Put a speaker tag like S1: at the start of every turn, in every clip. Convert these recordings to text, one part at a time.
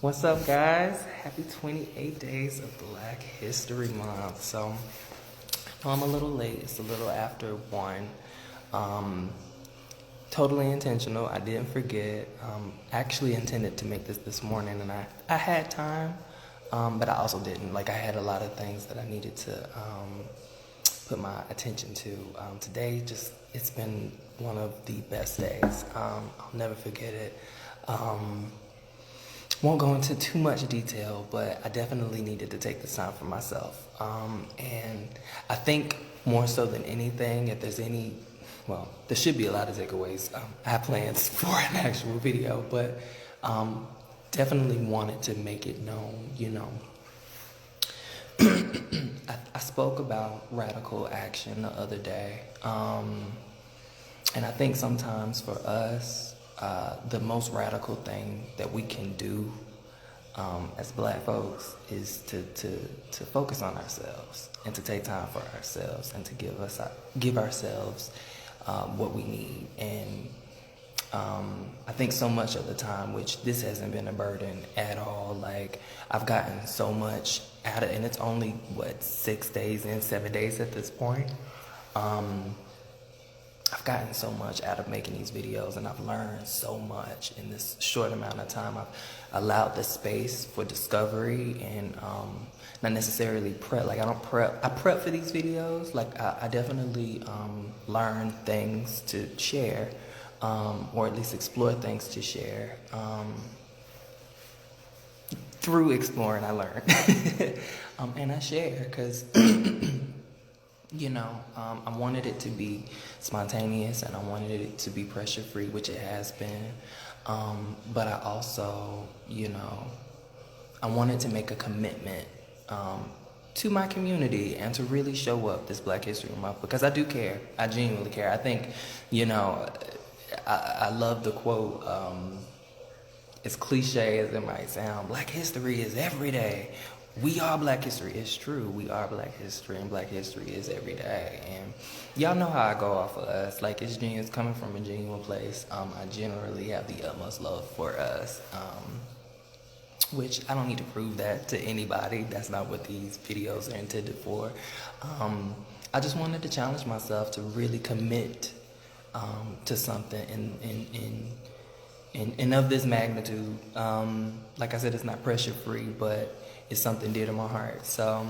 S1: What's up, guys? Happy 28 days of Black History Month. So, I'm a little late. It's a little after 1. Totally intentional. I didn't forget. Actually intended to make this morning, and I had time, but I also didn't. Like, I had a lot of things that I needed to put my attention to. Today, it's been one of the best days. I'll never forget it. Won't go into too much detail, but I definitely needed to take this time for myself. And I think more so than anything, if there's there should be a lot of takeaways. I have plans for an actual video, but definitely wanted to make it known, I spoke about radical action the other day. And I think sometimes for us, the most radical thing that we can do as Black folks is to focus on ourselves and to take time for ourselves and to give ourselves what we need. And I think so much of the time, which this hasn't been a burden at all, like I've gotten so much out of it, and it's only 7 days at this point. I've gotten so much out of making these videos, and I've learned so much in this short amount of time. I've allowed the space for discovery and not necessarily prep. Like, I prep for these videos. Like, I definitely learn things to share, or at least explore things to share. Through exploring, I learn. And I share because I wanted it to be spontaneous, and I wanted it to be pressure-free, which it has been. But I also, I wanted to make a commitment to my community and to really show up this Black History Month, because I do care. I genuinely care. I think, I love the quote, as cliche as it might sound, Black history is every day. We are Black history. It's true. We are Black history, and Black history is every day. And y'all know how I go off of us. Like, it's genuine, coming from a genuine place. I generally have the utmost love for us, which I don't need to prove that to anybody. That's not what these videos are intended for. I just wanted to challenge myself to really commit to something and of this magnitude. Like I said, it's not pressure-free, but it's something dear to my heart. So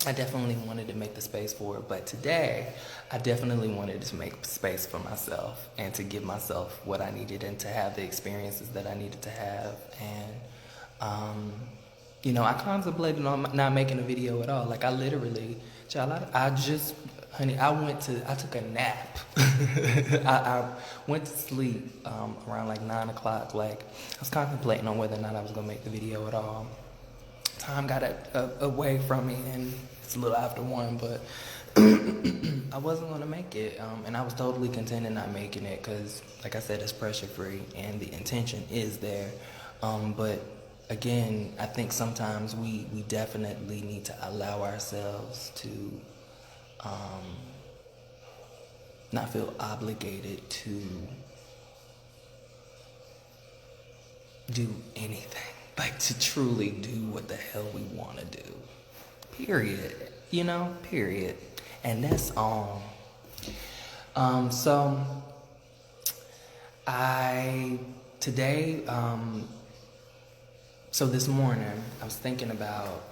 S1: I definitely wanted to make the space for it. But today, I definitely wanted to make space for myself and to give myself what I needed and to have the experiences that I needed to have. And, I contemplated on not making a video at all. Like, I literally, child, I took a nap. I went to sleep around like 9 o'clock. Like, I was contemplating on whether or not I was going to make the video at all. Time got away from me, and it's a little after 1, but I wasn't going to make it. And I was totally content in not making it because, like I said, it's pressure-free, and the intention is there. But again, I think sometimes we definitely need to allow ourselves to not feel obligated to do anything. Like, to truly do what the hell we want to do. Period. Period. And that's all. So this morning, I was thinking about,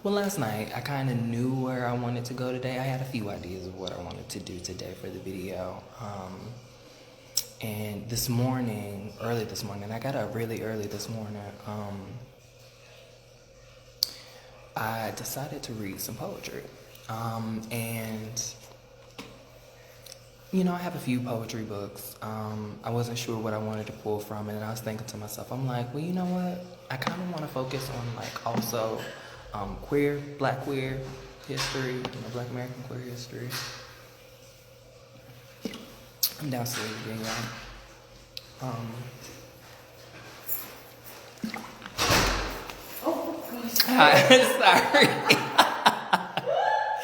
S1: last night, I kind of knew where I wanted to go today. I had a few ideas of what I wanted to do today for the video. And early this morning, I got up really early this morning. I decided to read some poetry. And I have a few poetry books. I wasn't sure what I wanted to pull from, and I was thinking to myself, I'm like, well, you know what? I kind of want to focus on, like, also Black queer history, Black American queer history. I'm downstairs again, y'all.
S2: Oh, gosh.
S1: Sorry.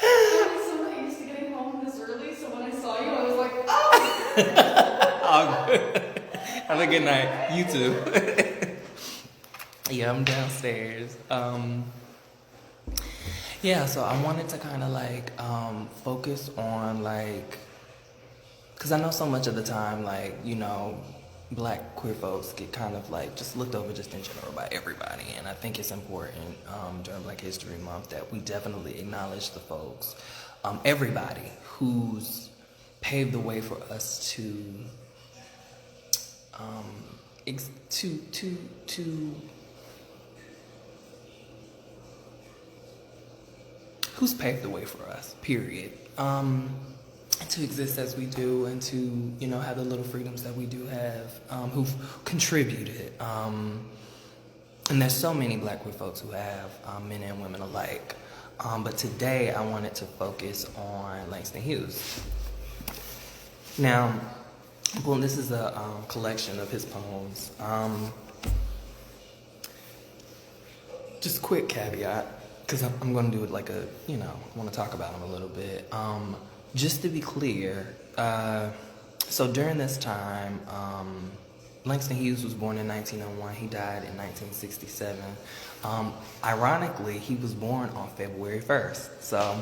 S2: I'm so used to getting home this early, so when I saw you, I was like, oh!
S1: All good. Have a good night. You too. Yeah, I'm downstairs. Yeah, so I wanted to kind of like focus on like, cause I know so much of the time, like black queer folks get kind of like just looked over just in general by everybody, and I think it's important during Black History Month that we definitely acknowledge the folks, everybody who's paved the way for us to to who's paved the way for us, period. To exist as we do and to, have the little freedoms that we do have, who've contributed. And there's so many black queer folks who have, men and women alike. But today I wanted to focus on Langston Hughes. Now, well, this is a collection of his poems. Just a quick caveat, because I'm going to do it like I want to talk about him a little bit. Just to be clear, so during this time, Langston Hughes was born in 1901. He died in 1967. Ironically, he was born on February 1st. So,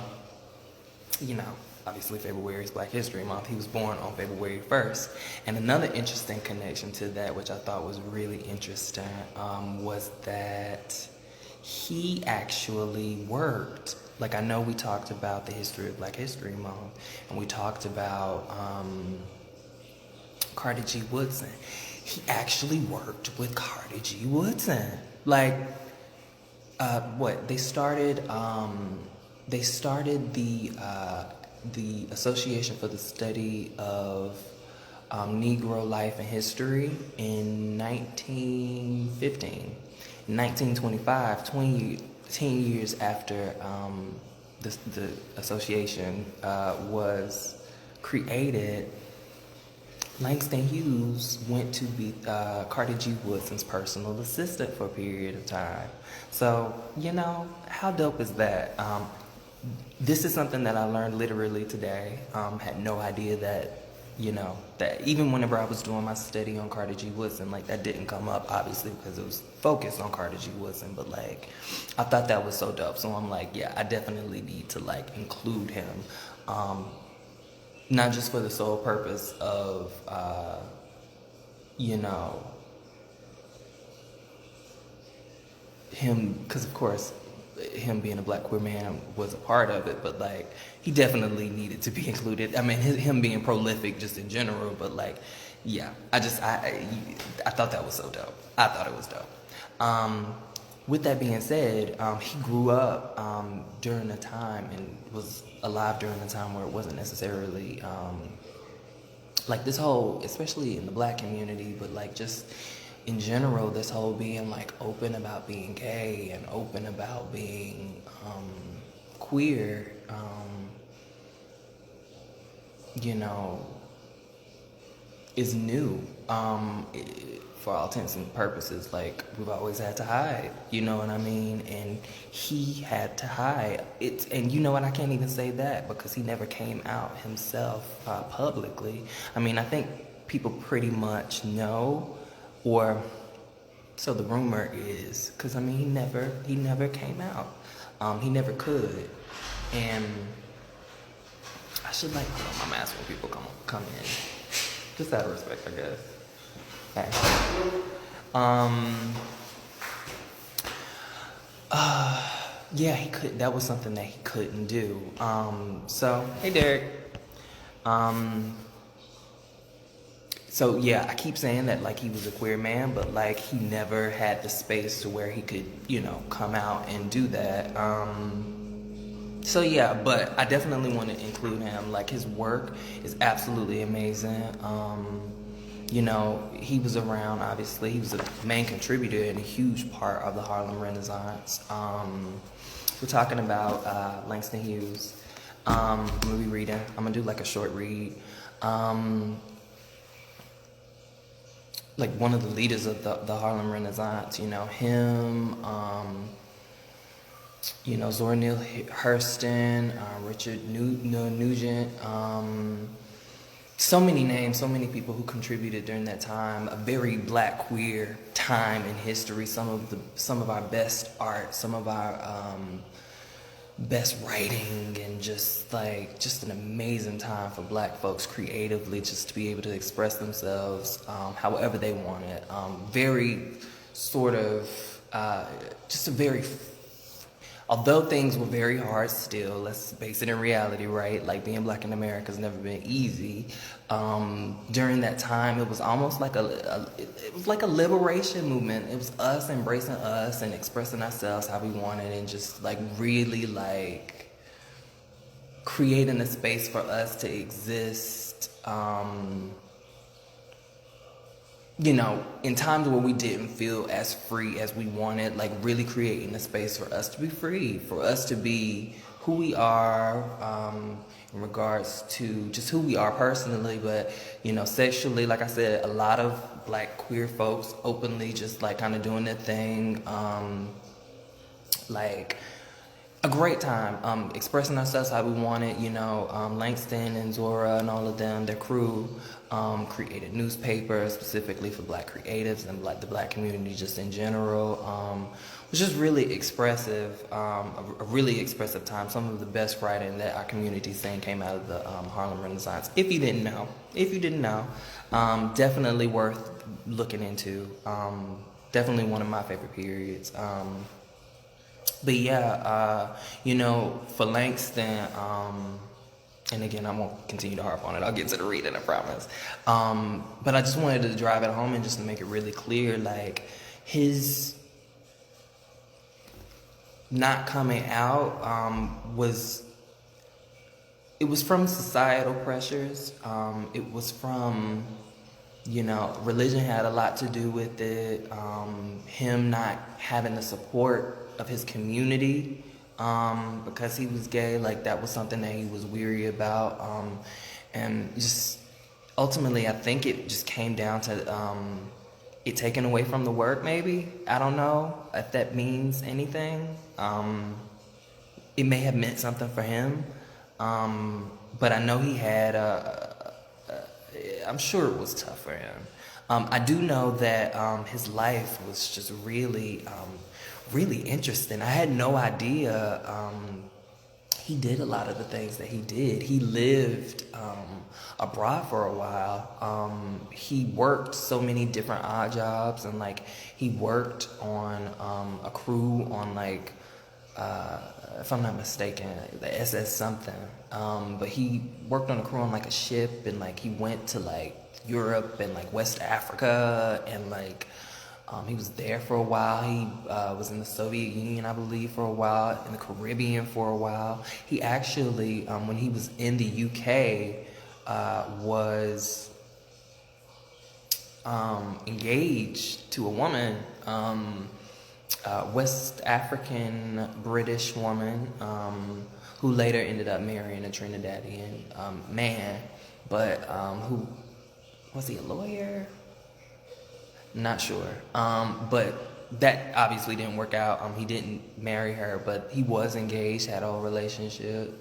S1: obviously February is Black History Month. He was born on February 1st. And another interesting connection to that, which I thought was really interesting, was that he actually worked. Like, I know we talked about the history of Black History Month, and we talked about Carter G. Woodson. He actually worked with Carter G. Woodson. Like, they started the Association for the Study of Negro Life and History in 1915. In 1925, 10 years after the association was created, Langston Hughes went to be Carter G. Woodson's personal assistant for a period of time. So, how dope is that? This is something that I learned literally today. Had no idea that, that even whenever I was doing my study on Carter G. Woodson, like, that didn't come up, obviously, because it was focused on Carter G. Woodson, but, like, I thought that was so dope. So I'm like, yeah, I definitely need to, like, include him. Not just for the sole purpose of, him, because of course, him being a black queer man was a part of it, but like, he definitely needed to be included. I mean, him being prolific just in general, but like, yeah, I thought that was so dope. I thought it was dope. With that being said, he grew up during a time and was alive during a time where it wasn't necessarily like this whole, especially in the black community, but like just in general, this whole being like open about being gay and open about being queer, is new. For all intents and purposes, like, we've always had to hide, you know what I mean? And he had to hide. And you know what, I can't even say that because he never came out himself publicly. I mean, I think people pretty much know, or so the rumor is, because I mean, he never came out. He never could. And I should like put on my mask when people come in. Just out of respect, I guess. Yeah, he could. That was something that he couldn't do. So, hey, Derek. So yeah, I keep saying that like he was a queer man, but like he never had the space to where he could, come out and do that. So yeah, but I definitely want to include him. Like, his work is absolutely amazing. He was around, obviously. He was a main contributor and a huge part of the Harlem Renaissance. We're talking about Langston Hughes. I'm going to be reading. I'm going to do like a short read. Like one of the leaders of the Harlem Renaissance, him, Zora Neale Hurston, Richard Nugent, so many names, so many people who contributed during that time. A very black queer time in history. Some of our best art, some of our best writing, and just an amazing time for black folks creatively, just to be able to express themselves however they wanted. Very sort of just a very, although things were very hard still, let's base it in reality, right? Like, being black in America has never been easy. During that time, it was almost like it was like a liberation movement. It was us embracing us and expressing ourselves how we wanted, and just like really like creating a space for us to exist. You know, in times where we didn't feel as free as we wanted, like really creating a space for us to be free, for us to be who we are, in regards to just who we are personally, but, you know, sexually. Like I said, a lot of black queer folks openly just like kind of doing their thing, like a great time, expressing ourselves how we wanted. You know, Langston and Zora and all of them, their crew, created newspapers specifically for black creatives and the black community just in general. It was just really expressive, a really expressive time. Some of the best writing that our community scene came out of the Harlem Renaissance. If you didn't know, definitely worth looking into. Definitely one of my favorite periods. But yeah, you know, for Langston, and again, I won't continue to harp on it. I'll get to the reading, I promise. But I just wanted to drive it home and just to make it really clear, like, his not coming out was from societal pressures. It was from, you know, religion had a lot to do with it. Him not having the support of his community because he was gay, like that was something that he was weary about. And just ultimately, I think it just came down to it taken away from the work, maybe. I don't know if that means anything. It may have meant something for him. But I know he had, I'm sure it was tough for him. I do know that his life was just really, really interesting. I had no idea he did a lot of the things that he did. He lived abroad for a while. He worked so many different odd jobs, and like he worked on a crew on like, if I'm not mistaken, the SS something. But he worked on a crew on like a ship, and like he went to like Europe and like West Africa, and like he was there for a while. He was in the Soviet Union, I believe, for a while, in the Caribbean for a while. He actually, when he was in the UK, was engaged to a woman, West African British woman, who later ended up marrying a Trinidadian man, but who was he a lawyer? Not sure. But that obviously didn't work out. He didn't marry her, but he was engaged, had a relationship.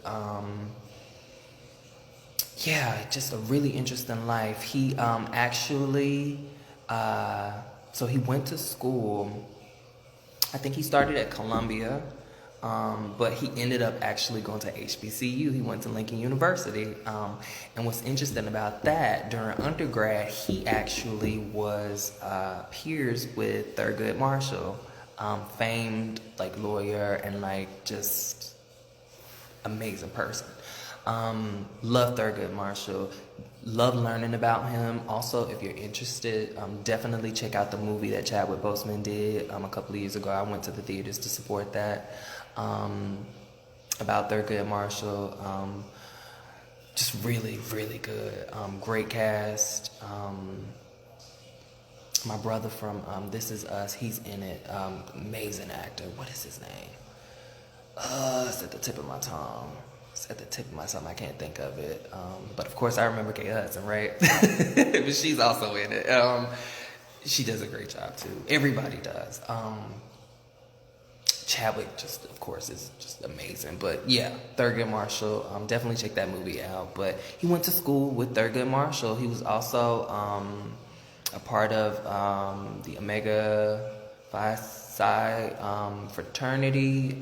S1: Yeah, just a really interesting life. He actually, so he went to school. I think he started at Columbia, but he ended up actually going to HBCU. He went to Lincoln University. And what's interesting about that, during undergrad, he actually was peers with Thurgood Marshall, famed like lawyer and like just amazing person. Love Thurgood Marshall. Love learning about him. Also, if you're interested, definitely check out the movie that Chadwick Boseman did a couple of years ago. I went to the theaters to support that. About Thurgood Marshall. Just really, really good. Great cast. My brother from This Is Us, he's in it. Amazing actor. What is his name? It's at the tip of my tongue. I can't think of it. But of course I remember Kate Hudson, right? But she's also in it. She does a great job too. Everybody does. Chadwick just, of course, is just amazing. But yeah, Thurgood Marshall, definitely check that movie out. But he went to school with Thurgood Marshall. He was also a part of the Omega Phi Psi fraternity.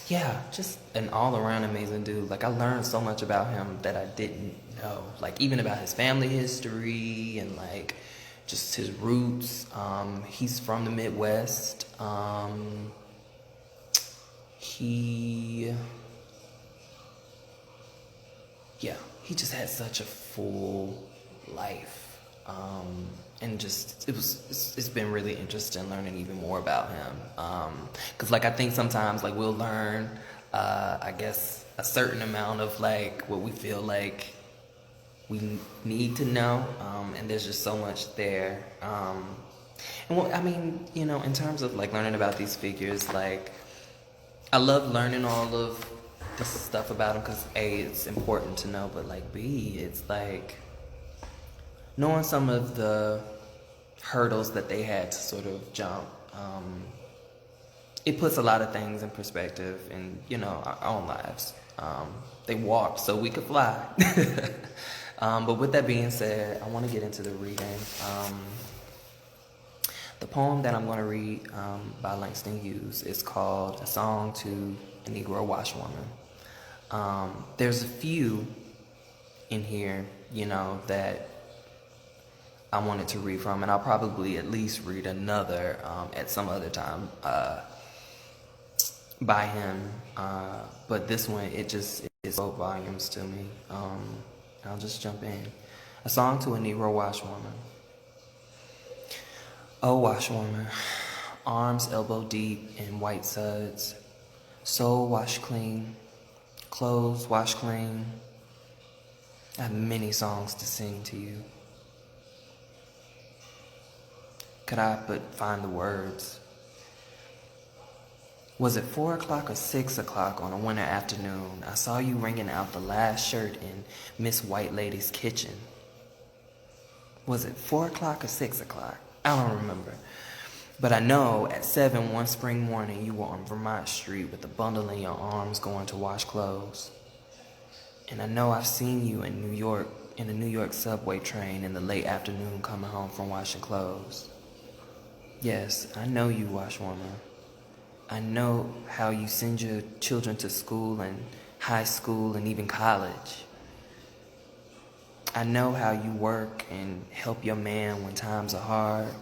S1: Yeah, just an all-around amazing dude. Like, I learned so much about him that I didn't know. Like, even about his family history and, like, just his roots. He's from the Midwest. He just had such a full life. And just, it's been really interesting learning even more about him. Cause like, I think sometimes like we'll learn, I guess a certain amount of like what we feel like we need to know. And there's just so much there. And well, I mean, you know, in terms of like learning about these figures, like I love learning all of this stuff about them because A, it's important to know, but like B, it's like knowing some of the hurdles that they had to sort of jump. It puts a lot of things in perspective in, you know, our own lives. They walked so we could fly. But with that being said, I want to get into the reading. The poem that I'm going to read by Langston Hughes is called A Song to a Negro Washwoman. There's a few in here, you know, that I wanted to read from, and I'll probably at least read another at some other time by him. But this one, it spoke volumes to me. I'll just jump in. A Song to a Negro Washwoman. Oh, washwoman, arms elbow deep in white suds, soul washed clean, clothes washed clean. I have many songs to sing to you. Could I but find the words? Was it 4 o'clock or 6 o'clock on a winter afternoon? I saw you wringing out the last shirt in Miss White Lady's kitchen. Was it 4 o'clock or 6 o'clock? I don't remember. But I know at 7 one spring morning you were on Vermont Street with a bundle in your arms going to wash clothes. And I know I've seen you in New York, in a New York subway train in the late afternoon coming home from washing clothes. Yes, I know you, washwoman. I know how you send your children to school and high school and even college. I know how you work and help your man when times are hard.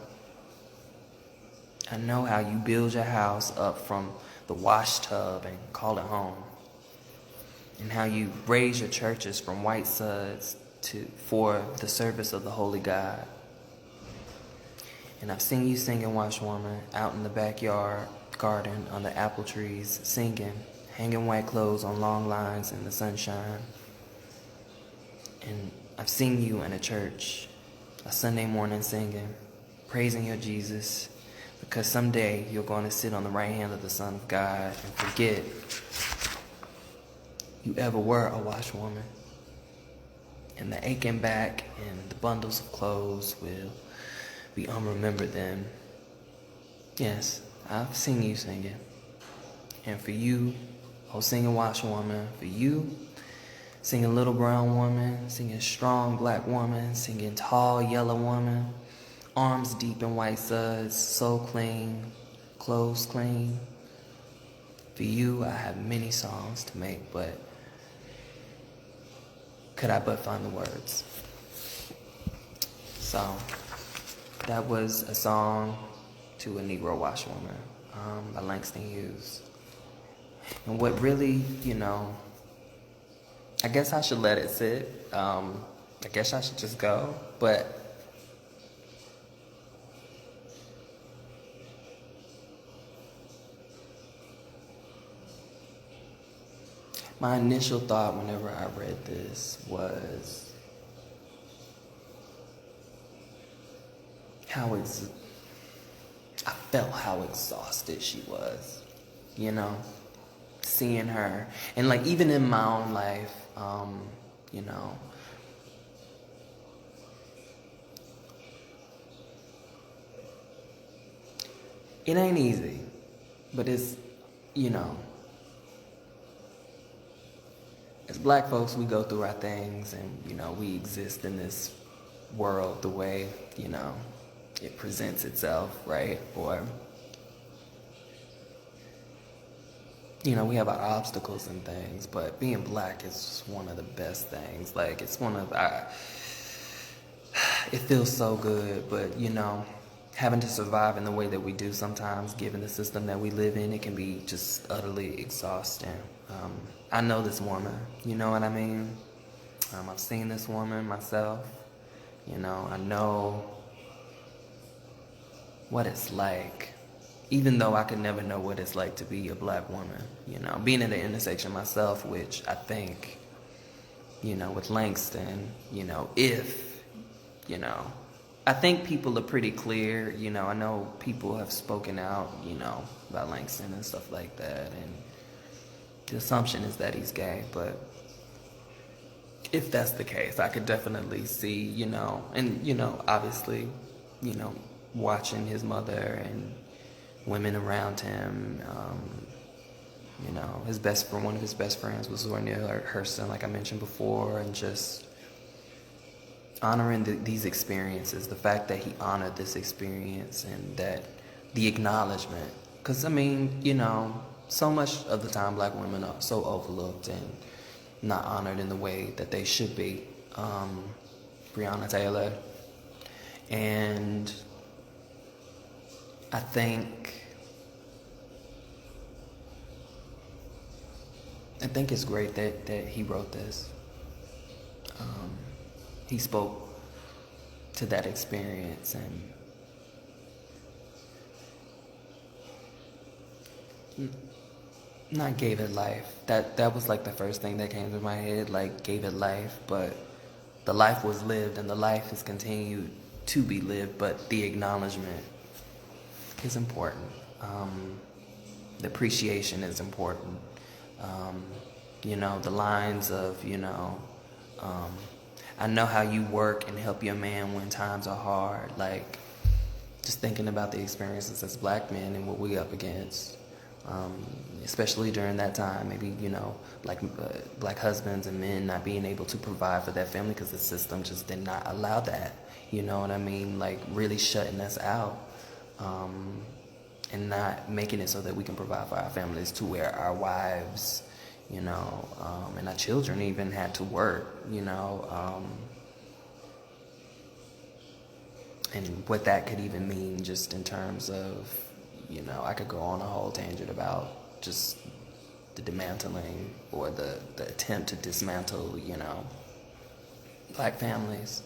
S1: I know how you build your house up from the wash tub and call it home. And how you raise your churches from white suds for the service of the holy God. And I've seen you singing, washwoman, out in the backyard garden under apple trees, singing, hanging white clothes on long lines in the sunshine. And I've seen you in a church, a Sunday morning singing, praising your Jesus, because someday you're going to sit on the right hand of the Son of God and forget you ever were a washwoman. And the aching back and the bundles of clothes will be unremembered then. Yes, I've seen you singing. And for you, oh singing washwoman, for you, singing little brown woman, singing strong black woman, singing tall yellow woman, arms deep in white suds, soul clean, clothes clean. For you, I have many songs to make, but could I but find the words? So, that was A Song to a Negro Washwoman by Langston Hughes. And what really, you know, I guess I should let it sit. I guess I should just go. But my initial thought whenever I read this was I felt how exhausted she was, you know, seeing her. And like even in my own life, you know, it ain't easy, but it's, you know, as black folks, we go through our things and, you know, we exist in this world the way, you know, it presents itself, right? Or, you know, we have our obstacles and things, but being black is one of the best things. Like, it's one of our, it feels so good, but, you know, having to survive in the way that we do sometimes, given the system that we live in, it can be just utterly exhausting. I know this woman, you know what I mean? I've seen this woman myself, you know, I know what it's like, even though I could never know what it's like to be a black woman, you know, being at the intersection myself, which I think, you know, with Langston, you know, you know, I think people are pretty clear, you know, I know people have spoken out, you know, about Langston and stuff like that, and the assumption is that he's gay, but if that's the case, I could definitely see, you know, and, you know, obviously, you know, watching his mother and women around him, you know, one of his best friends was Zornia Hurston, like I mentioned before, and just honoring these experiences, the fact that he honored this experience and that the acknowledgement, because I mean, you know, so much of the time black women are so overlooked and not honored in the way that they should be. Breonna Taylor, and I think it's great that he wrote this. He spoke to that experience and not gave it life. That was like the first thing that came to my head, like gave it life, but the life was lived and the life has continued to be lived, but the acknowledgement is important. The appreciation is important. You know, the lines of, you know, I know how you work and help your man when times are hard. Like, just thinking about the experiences as black men and what we up against, especially during that time, maybe, you know, black husbands and men not being able to provide for their family because the system just did not allow that. You know what I mean? Like, really shutting us out. And not making it so that we can provide for our families, to where our wives, you know, and our children even had to work, you know, and what that could even mean just in terms of, you know, I could go on a whole tangent about just the dismantling or the attempt to dismantle, you know, black families.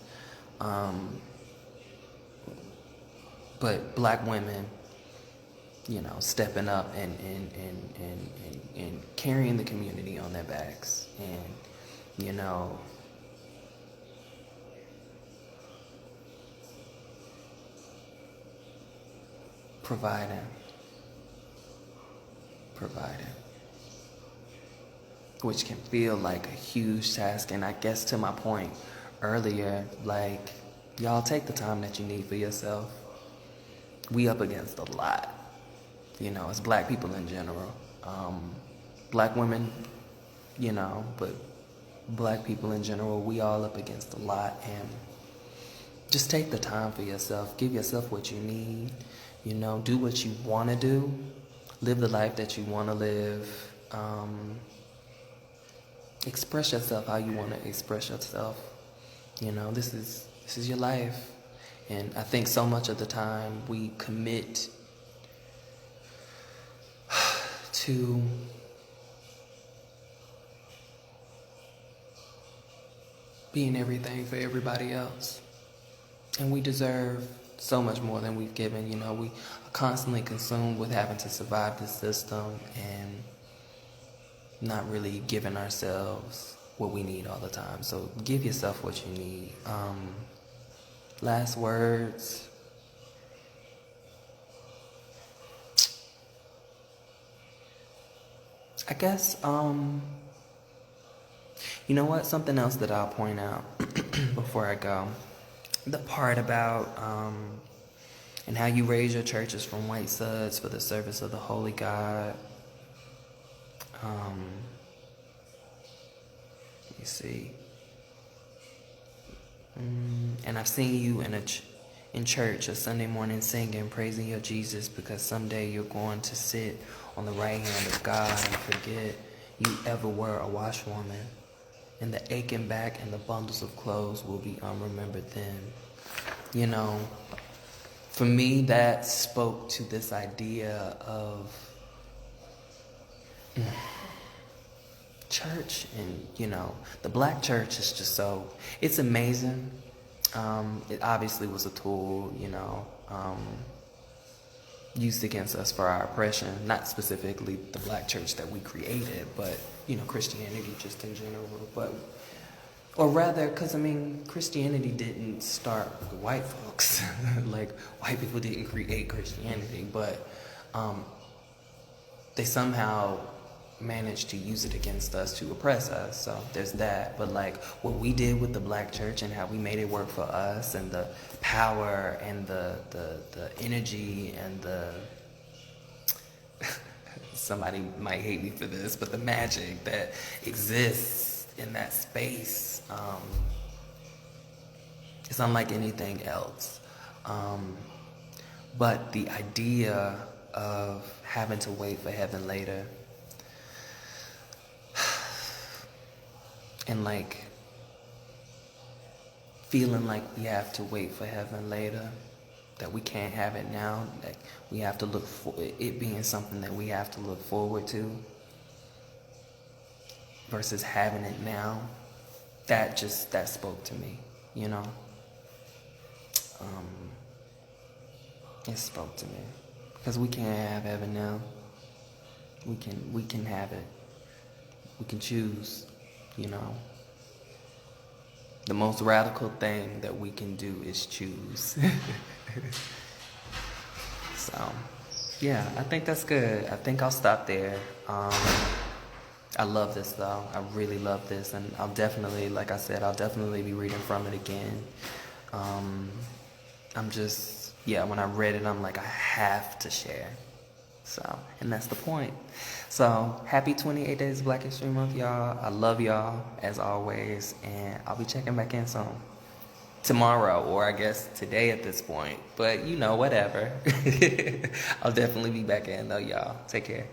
S1: But black women, you know, stepping up and carrying the community on their backs, and, you know, providing, which can feel like a huge task. And I guess to my point earlier, like, y'all take the time that you need for yourself. We up against a lot, you know, as black people in general. Black women, you know, but black people in general, we all up against a lot. And just take the time for yourself. Give yourself what you need. You know, do what you want to do. Live the life that you want to live. Express yourself how you want to express yourself. You know, this is your life. And I think so much of the time we commit to being everything for everybody else. And we deserve so much more than we've given. You know, we are constantly consumed with having to survive this system and not really giving ourselves what we need all the time. So give yourself what you need. Last words. I guess, you know what? Something else that I'll point out before I go. The part about and how you raise your churches from white suds for the service of the holy God. Let me see. And I've seen you in church a Sunday morning singing, praising your Jesus, because someday you're going to sit on the right hand of God and forget you ever were a washwoman. And the aching back and the bundles of clothes will be unremembered then. You know, for me, that spoke to this idea of church. And, you know, the black church is just so, it's amazing. It obviously was a tool, you know, used against us for our oppression. Not specifically the black church that we created, but, you know, Christianity just in general. But, or rather, because, I mean, Christianity didn't start with white folks. Like, white people didn't create Christianity, but they somehow managed to use it against us to oppress us. So there's that. But like what we did with the black church and how we made it work for us, and the power and the energy and the somebody might hate me for this, but the magic that exists in that space, it's unlike anything else. But the idea of having to wait for heaven later, and like feeling like we have to wait for heaven later, that we can't have it now, that we have to look for it being something that we have to look forward to versus having it now, that spoke to me, you know. It spoke to me because we can't have heaven now. We can have it. We can choose. You know, the most radical thing that we can do is choose. So, yeah, I think that's good. I think I'll stop there. I love this though. I really love this, and I'll definitely, like I said, I'll definitely be reading from it again. When I read it, I'm like, I have to share. So, and that's the point. So, happy 28 Days of Black History Month, y'all. I love y'all, as always, and I'll be checking back in soon. Tomorrow, or I guess today at this point. But, you know, whatever. I'll definitely be back in, though, y'all. Take care.